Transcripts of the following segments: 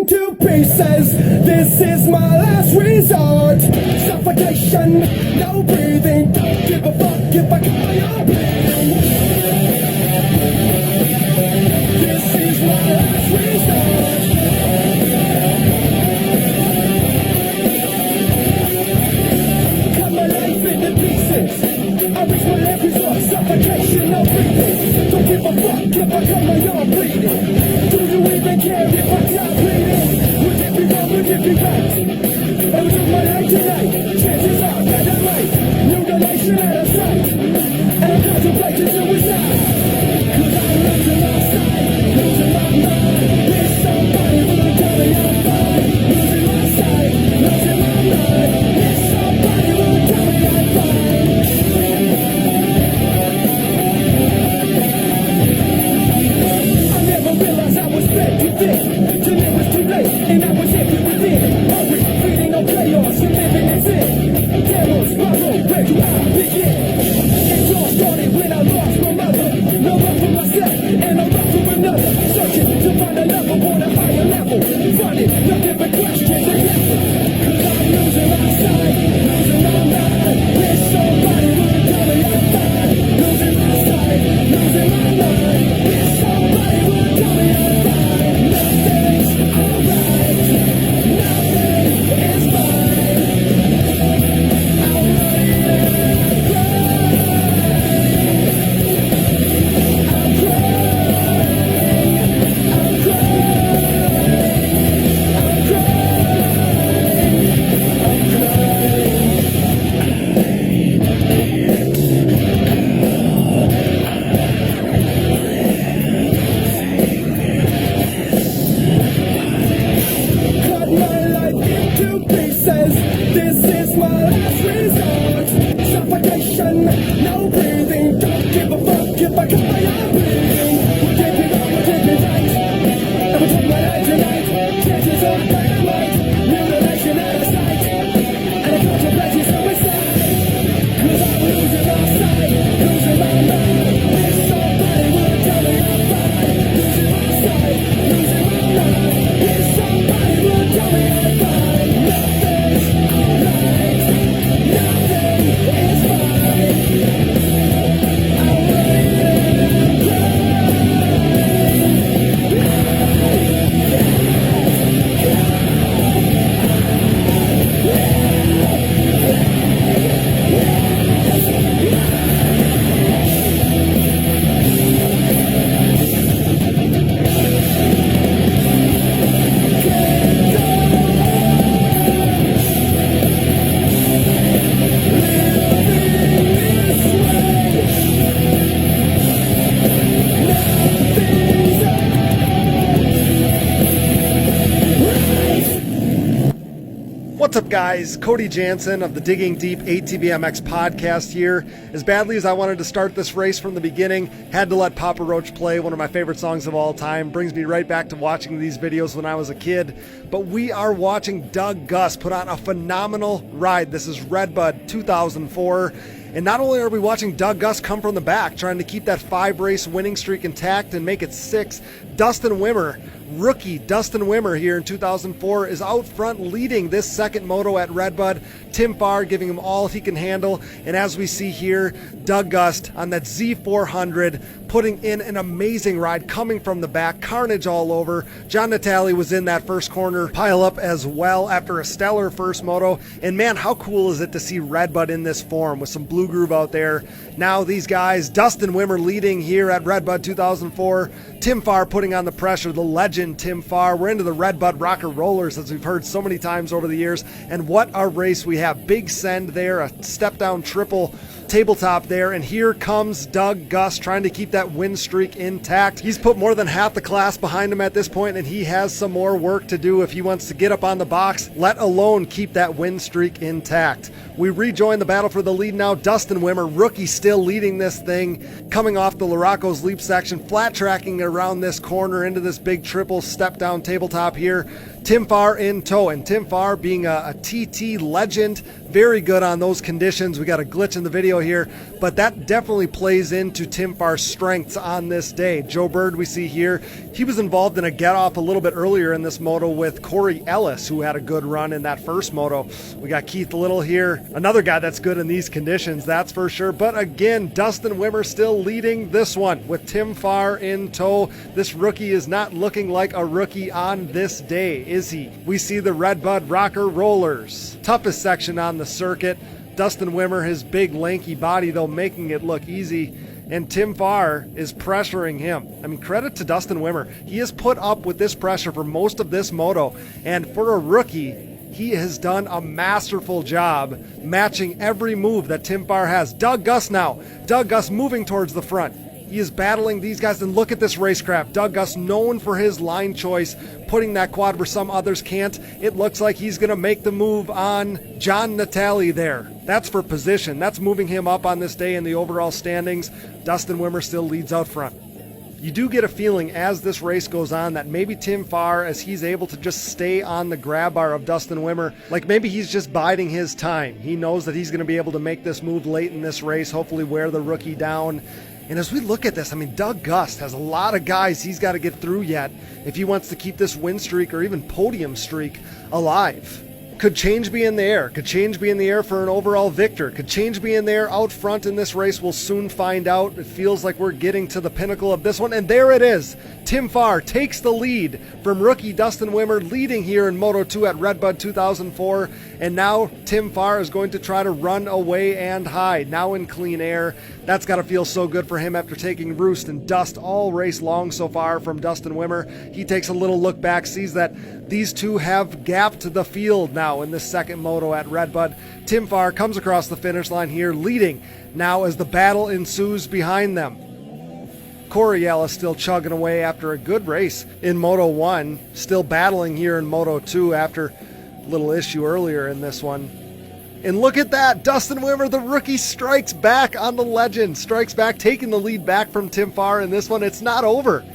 into pieces. This is my last resort. Suffocation, no breathing. Don't give a fuck if I cut my arm bleeding. This is my last resort. Cut my life into pieces. I reach my last resort. Suffocation, no breathing. Don't give a fuck if I cut my arm bleeding. Do you even care if I die bleeding? Would it be wrong, would it be right? I would took my life tonight. Chances are that I'm right. New donation out of sight. And I'm contemplating suicide. Cause I'm losing my sight, losing my mind. There's somebody who can tell me I'm fine. Losing my sight, losing my mind. There's somebody who can tell me I'm fine. I never realized I was fed to this. Till it was too late, and I was empty within. Hungry, feeding on chaos, and living in sin. Devils, spiral, where do I begin? It all started when I lost my mother. No love for myself, and I'm love for another. Searching to find a lover on a higher level. Finding no different questions and answers. Cause I'm losing my sight, losing my mind. There's somebody who can tell me I'm fine. Losing my sight, losing my mind. There's somebody who can tell me I'm fine. Nothing's alright, nothing is fine. I'm running and cut my life into pieces. This is my last resort. Suffocation, no breathing. Don't give a fuck if I cut my arm bleeding. Would it be wrong, would it be right? I would take my life tonight. Chances are that I'm right. Mutilation out of sight. And I'm contemplating suicide. Cause I'm losing my sight, losing my mind. There's somebody who will tell me I'm fine. Losing my sight, losing my mind. There's somebody who will tell me I'm fine. Nothing's alright, nothing is fine. I'm running and What's up, guys? Cody Jansen of the Digging Deep ATV MX podcast here. As badly as I wanted to start this race from the beginning, had to let Papa Roach play, one of my favorite songs of all time. Brings me right back to watching these videos when I was a kid. But we are watching Gust put on a phenomenal ride. This is Redbud 2004. And not only are we watching Gust come from the back, trying to keep that 5-race winning streak intact and make it 6, Dustin Wimmer, rookie Dustin Wimmer here in 2004, is out front leading this second moto at Redbud. Tim Farr giving him all he can handle. And as we see here, Gust on that Z400 putting in an amazing ride coming from the back. Carnage all over. John Natale was in that first corner pile up as well after a stellar first moto. And man, how cool is it to see Redbud in this form with some blue groove out there. Now these guys, Dustin Wimmer leading here at Redbud 2004. Tim Farr putting on the pressure, the legend Tim Farr. We're into the Redbud Rocker Rollers, as we've heard so many times over the years. And what a race we have. Big send there, a step down triple tabletop there, and here comes Gust trying to keep that win streak intact. He's put more than half the class behind him at this point, and he has some more work to do if he wants to get up on the box, let alone keep that win streak intact. We rejoin the battle for the lead now. Dustin Wimmer, rookie, still leading this thing, coming off the Larocco's leap section, flat tracking around this corner into this big triple step down tabletop here. Tim Farr in tow, and Tim Farr being a TT legend, very good on those conditions. We got a glitch in the video here, but that definitely plays into Tim Farr's strengths on this day. Joe Bird we see here, he was involved in a get-off a little bit earlier in this moto with Corey Ellis, who had a good run in that first moto. We got Keith Little here, another guy that's good in these conditions, that's for sure. But again, Dustin Wimmer still leading this one with Tim Farr in tow. This rookie is not looking like a rookie on this day, is he? We see the Redbud Rocker Rollers. Toughest section on the circuit. Dustin Wimmer, his big lanky body though, making it look easy. And Tim Farr is pressuring him. I mean, credit to Dustin Wimmer. He has put up with this pressure for most of this moto. And for a rookie, he has done a masterful job matching every move that Tim Farr has. Doug Gust now. Doug Gust moving towards the front. He is battling these guys, and look at this racecraft. Doug Gust, known for his line choice, putting that quad where some others can't. It looks like he's going to make the move on John Natale there. That's for position. That's moving him up on this day in the overall standings. Dustin Wimmer still leads out front. You do get a feeling as this race goes on that maybe Tim Farr, as he's able to just stay on the grab bar of Dustin Wimmer, like maybe he's just biding his time. He knows that he's going to be able to make this move late in this race, hopefully wear the rookie down. And as we look at this, I mean, Doug Gust has a lot of guys he's got to get through yet if he wants to keep this win streak or even podium streak alive. Could change be in the air? Could change be in the air for an overall victor? Could change be in there out front in this race? We'll soon find out. It feels like we're getting to the pinnacle of this one. And there it is. Tim Farr takes the lead from rookie Dustin Wimmer, leading here in Moto 2 at Redbud 2004. And now Tim Farr is going to try to run away and hide, now in clean air. That's got to feel so good for him after taking roost and dust all race long so far from Dustin Wimmer. He takes a little look back, sees that these two have gapped the field now in this second moto at Redbud. Tim Farr comes across the finish line here, leading now as the battle ensues behind them. Corey Ellis still chugging away after a good race in Moto 1, still battling here in Moto 2 after a little issue earlier in this one. And look at that, Dustin Wimmer, the rookie, strikes back on the legend, strikes back, taking the lead back from Tim Farr in this one. It's not over.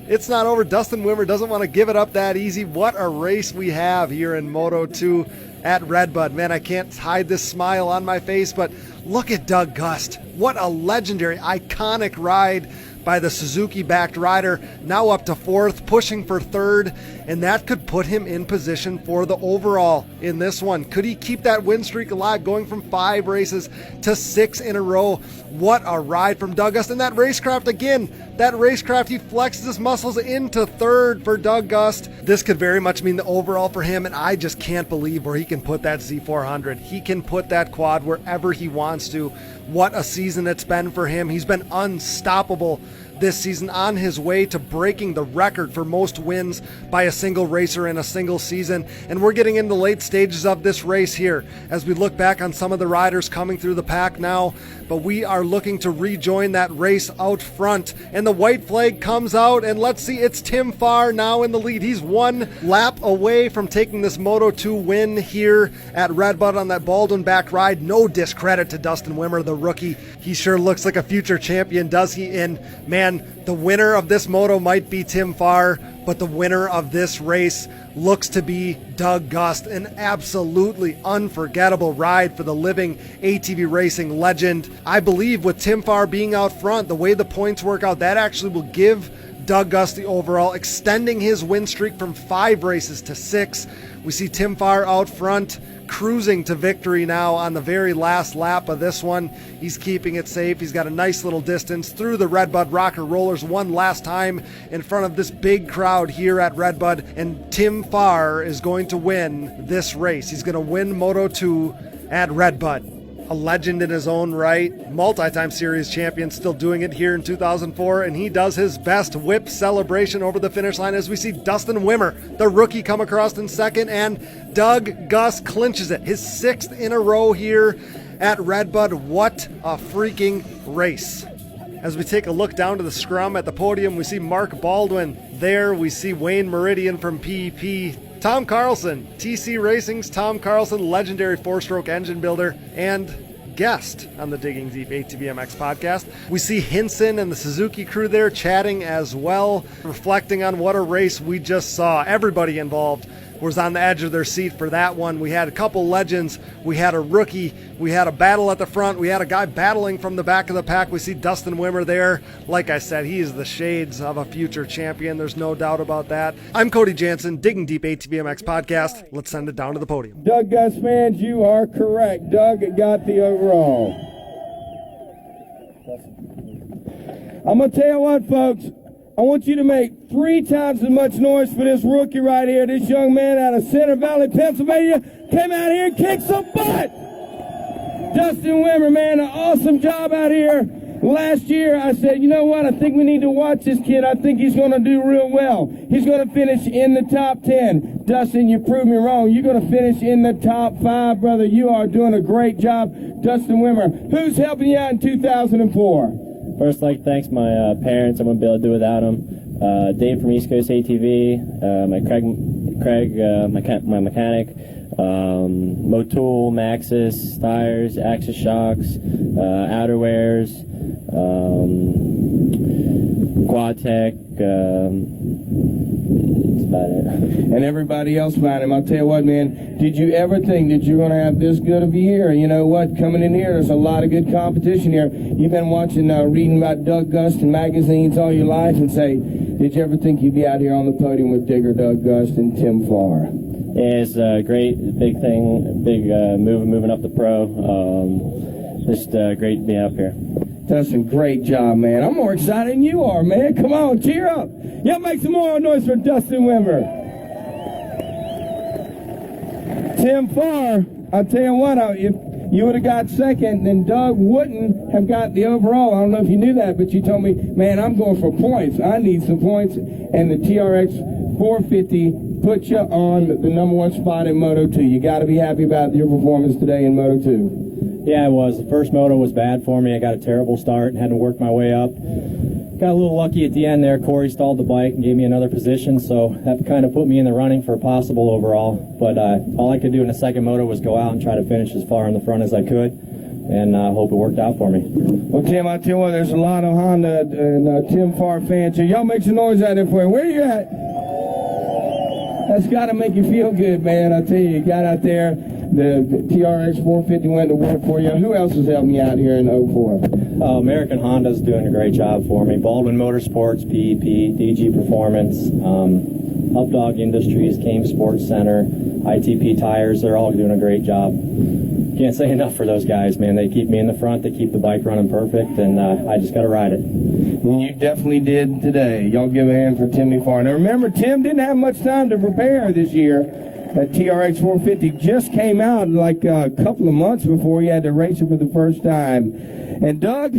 It's not over. Dustin Wimmer doesn't want to give it up that easy. What a race we have here in Moto 2 at Redbud. Man, I can't hide this smile on my face, but look at Doug Gust. What a legendary, iconic ride by the Suzuki-backed rider, now up to fourth, pushing for third, and that could put him in position for the overall in this one. Could he keep that win streak alive, going from 5 races to 6 in a row? What a ride from Doug Gust. And that racecraft again, that racecraft, he flexes his muscles into third for Doug Gust. This could very much mean the overall for him, and I just can't believe where he can put that Z400. He can put that quad wherever he wants to. What a season it's been for him. He's been unstoppable this season, on his way to breaking the record for most wins by a single racer in a single season. And we're getting into late stages of this race here as we look back on some of the riders coming through the pack now, but we are looking to rejoin that race out front, and the white flag comes out, and let's see, it's Tim Farr now in the lead. He's 1 lap away from taking this Moto 2 win here at Redbud on that Baldwin back ride. No discredit to Dustin Wimmer, the rookie. He sure looks like a future champion, does he? And man, the winner of this moto might be Tim Farr, but the winner of this race looks to be Doug Gust. An absolutely unforgettable ride for the living ATV racing legend. I believe with Tim Farr being out front, the way the points work out, that actually will give Doug Gust the overall, extending his win streak from 5 races to 6. We see Tim Farr out front, cruising to victory now on the very last lap of this one. He's keeping it safe. He's got a nice little distance through the Redbud Rocker Rollers one last time in front of this big crowd here at Redbud, and Tim Farr is going to win this race. He's going to win Moto 2 at Redbud. A legend in his own right, multi-time series champion, still doing it here in 2004, and he does his best whip celebration over the finish line as we see Dustin Wimmer, the rookie, come across in second, and Doug Gust clinches it, his 6th in a row here at Redbud. What a freaking race. As we take a look down to the scrum at the podium, we see Mark Baldwin there, we see Wayne Meridian from PEP, Tom Carlson, TC Racing's Tom Carlson, legendary 4-stroke engine builder, and guest on the Digging Deep ATV MX podcast. We see Hinson and the Suzuki crew there chatting as well, reflecting on what a race we just saw. Everybody involved was on the edge of their seat for that one. We had a couple legends. We had a rookie. We had a battle at the front. We had a guy battling from the back of the pack. We see Dustin Wimmer there. Like I said, he is the shades of a future champion. There's no doubt about that. I'm Cody Jansen, Digging Deep ATVMX podcast. Let's send it down to the podium. Doug Gust fans, you are correct. Doug got the overall. I'm going to tell you what, folks. I want you to make 3 times as much noise for this rookie right here. This young man out of Center Valley, Pennsylvania, came out here and kicked some butt. Dustin Wimmer, man, an awesome job out here. Last year, I said, you know what? I think we need to watch this kid. I think he's going to do real well. He's going to finish in the top 10. Dustin, you proved me wrong. You're going to finish in the top 5, brother. You are doing a great job. Dustin Wimmer, who's helping you out in 2004? First, I'd like to thank my parents. I wouldn't be able to do it without them. Dave from East Coast ATV, my mechanic, Moto, Maxxis, tires, Axis shocks, outerwears, Quadtech. That's about it. And everybody else behind him. I'll tell you what, man, did you ever think that you're going to have this good of a year? You know what? Coming in here, there's a lot of good competition here. You've been watching, reading about Doug Gust in magazines all your life and say, did you ever think you'd be out here on the podium with Digger Doug Gust and Tim Farr? Yeah, it's a great, big thing, moving up the pro. Just great to be up here. Dustin, great job, man. I'm more excited than you are, man. Come on, cheer up. Y'all make some more noise for Dustin Wimmer. Tim Farr, I'll tell you what, if you would have got second, then Doug wouldn't have got the overall. I don't know if you knew that, but you told me, man, I'm going for points. I need some points. And the TRX 450 put you on the #1 spot in Moto 2. You got to be happy about your performance today in Moto 2. Yeah, it was. The first moto was bad for me. I got a terrible start and had to work my way up. Got a little lucky at the end there. Corey stalled the bike and gave me another position, so that kind of put me in the running for a possible overall. But all I could do in the second moto was go out and try to finish as far in the front as I could, and hope it worked out for me. Well, Tim, I tell you what, there's a lot of Honda and Tim Farr fans here. Y'all make some noise out there for you. Where you at? That's got to make you feel good, man. I tell you got out there. The TRX 450 went to work for you. Who else is helping you out here in 04? American Honda's doing a great job for me. Baldwin Motorsports, PEP, DG Performance, Updog Industries, Kame Sports Center, ITP Tires, they're all doing a great job. Can't say enough for those guys, man. They keep me in the front, they keep the bike running perfect, and I just got to ride it. You definitely did today. Y'all give a hand for Timmy Farr. Now remember, Tim didn't have much time to prepare this year. That TRX 450 just came out like a couple of months before he had to race it for the first time. And Doug,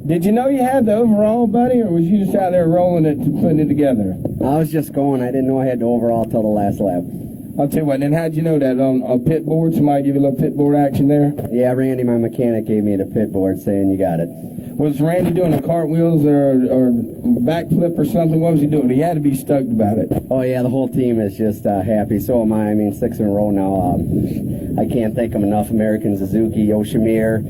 did you know you had the overall, buddy, or was you just out there rolling it, putting it together? I was just going. I didn't know I had the overall till the last lap. I'll tell you what, then how'd you know that? On a pit board? Somebody give you a little pit board action there? Yeah, Randy, my mechanic, gave me the pit board saying you got it. Was Randy doing the cartwheels or backflip or something? What was he doing? He had to be stoked about it. Oh, yeah, the whole team is just happy. So am I. I mean, 6 in a row now. I can't thank them enough. American Suzuki, Yoshimir,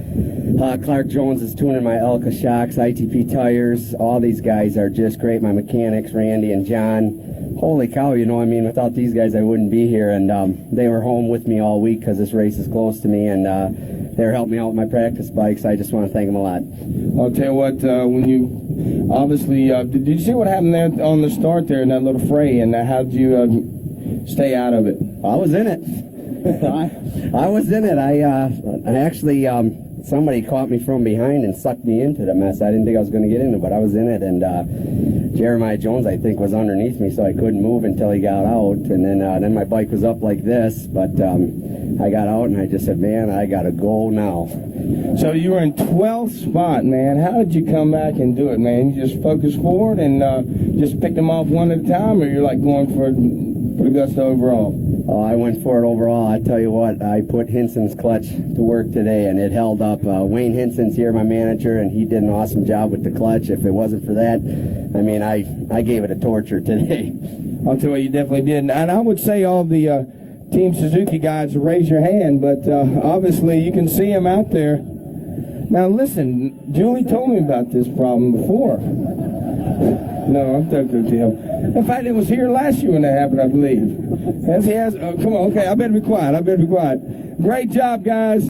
Clark Jones is tuning my Elka shocks, ITP tires. All these guys are just great. My mechanics, Randy and John. Holy cow, you know, I mean, without these guys, I wouldn't be here. And they were home with me all week because this race is close to me. And they're helping me out with my practice bikes. I just want to thank them a lot. I'll tell you what, when you obviously, did you see what happened there on the start there in that little fray? And how did you stay out of it? I was in it. I was in it. I actually, somebody caught me from behind and sucked me into the mess. I didn't think I was going to get in it, but I was in it. And Jeremiah Jones, I think, was underneath me, so I couldn't move until he got out. And then my bike was up like this, but I got out and I just said, man, I got to go now. So you were in 12th spot, man. How did you come back and do it, man? You just focus forward and just pick them off one at a time, or you're like going for the Gust overall? Oh, I went for it overall. I tell you what, I put Hinson's clutch to work today, and it held up. Wayne Hinson's here, my manager, and he did an awesome job with the clutch. If it wasn't for that, I mean, I gave it a torture today. I'll tell you what, you definitely did. And I would say all the Team Suzuki guys raise your hand, but obviously you can see them out there. Now listen, Julie told me about this problem before. No, I'm talking to Tim. In fact, it was here last year when that happened, I believe. As he has, come on, okay, I better be quiet. Great job, guys.